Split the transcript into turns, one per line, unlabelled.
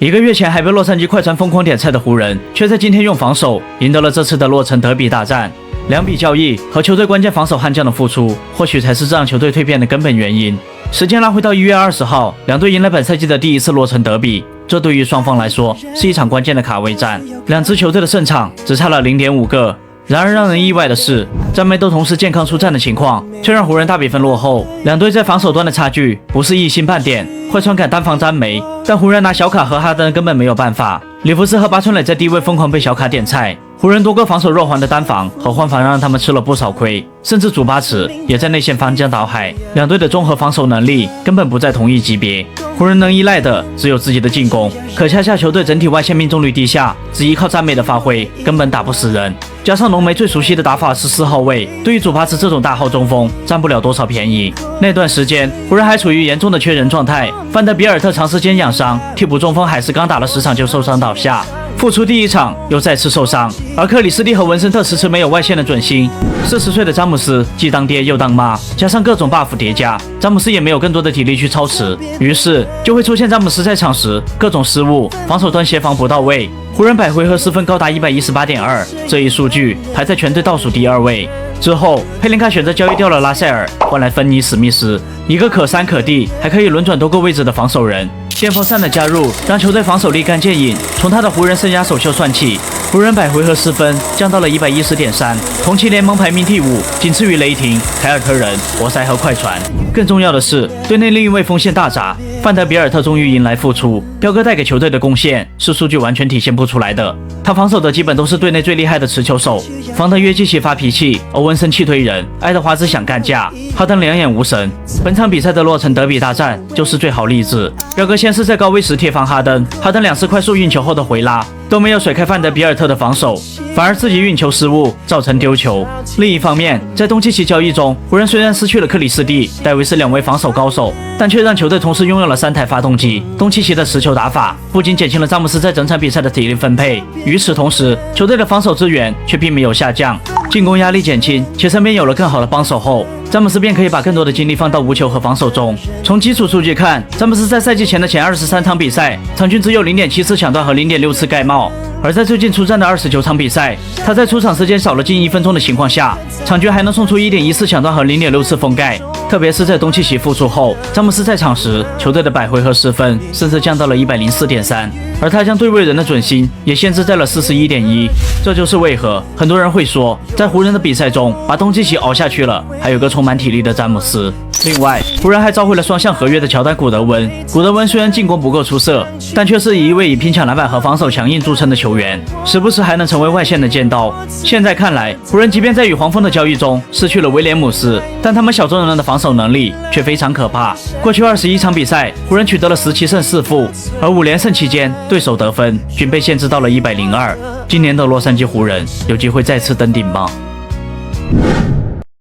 1个月前还被洛杉矶快船疯狂点菜的湖人，却在今天用防守赢得了这次的洛城德比大战。两笔交易和球队关键防守悍将的付出，或许才是这让球队蜕变的根本原因。时间拉回到1月20号，两队迎来本赛季的第一次洛城德比，这对于双方来说是一场关键的卡位战。两支球队的胜场只差了 0.5 个。然而让人意外的是，詹梅都同时健康出战的情况，却让湖人大比分落后。两队在防守端的差距不是一星半点，快船敢单防詹梅，但湖人拿小卡和哈登根本没有办法。里弗斯和巴春磊在低位疯狂被小卡点菜，湖人多个防守弱环的单防和换防让他们吃了不少亏，甚至祖巴茨也在内线翻江倒海。两队的综合防守能力根本不在同一级别，湖人能依赖的只有自己的进攻，可恰恰球队整体外线命中率低下，只依靠詹梅的发挥根本打不死人。加上浓眉最熟悉的打法是4号位，对于祖巴茨这种大号中锋占不了多少便宜。那段时间湖人还处于严重的缺人状态，范德比尔特长时间养伤，替补中锋海斯刚打了10场就受伤倒下，复出第1场又再次受伤，而克里斯蒂和文森特迟迟没有外线的准心。40岁的詹姆斯既当爹又当妈，加上各种 buff 叠加，詹姆斯也没有更多的体力去操持，于是就会出现詹姆斯在场时各种失误，防守端协防不到位。湖人百回合失分高达 118.2， 这一数据排在全队倒数第2位。之后佩林卡选择交易掉了拉塞尔，换来芬尼史密斯，一个可3可 D 还可以轮转多个位置的防守人。电风扇的加入让球队防守立竿见影，从他的湖人生涯首秀算起，湖人百回合失分降到了 110.3， 同期联盟排名第5，仅次于雷霆、凯尔特人、活塞和快船。更重要的是，队内另一位锋线大闸范德比尔特终于迎来复出，彪哥带给球队的贡献是数据完全体现不出来的。他防守的基本都是队内最厉害的持球手，防得约基奇发脾气，欧文森气推人，爱德华兹想干架，哈登两眼无神。本场比赛的洛城德比大战就是最好例子。彪哥先是在高位时贴防哈登，哈登2次快速运球后的回拉都没有甩开范德比尔特的防守，反而自己运球失误造成丢球。另一方面，在东契奇交易中，湖人虽然失去了克里斯蒂、戴维斯2位防守高手，但却让球队同时拥有了3台发动机。东契奇的持球打法不仅减轻了詹姆斯在整场比赛的体力分配，与此同时，球队的防守资源却并没有下降，进攻压力减轻，且身边有了更好的帮手后，詹姆斯便可以把更多的精力放到无球和防守中。从基础数据看，詹姆斯在赛季前的前23场比赛，场均只有 0.7 次抢断和 0.6 次盖帽。而在最近出战的29场比赛，他在出场时间少了近1分钟的情况下，场均还能送出 1.1 次抢断和 0.6 次封盖。特别是在东契奇复出后，詹姆斯在场时，球队的百回合失分甚至降到了 104.3， 而他将对位人的准心也限制在了 41.1。这就是为何很多人会说，在湖人的比赛中把东契奇熬下去了，还有个充满体力的詹姆斯。另外，湖人还召回了双向合约的乔丹·古德温。古德温虽然进攻不够出色，但却是一位以拼抢篮板和防守强硬著称的球员，时不时还能成为外线的尖刀。现在看来，湖人即便在与黄蜂的交易中失去了威廉姆斯，但他们小众人的防守能力却非常可怕。过去21场比赛，湖人取得了17胜4负，而5连胜期间，对手得分均被限制到了102。今年的洛杉矶湖人有机会再次登顶吗？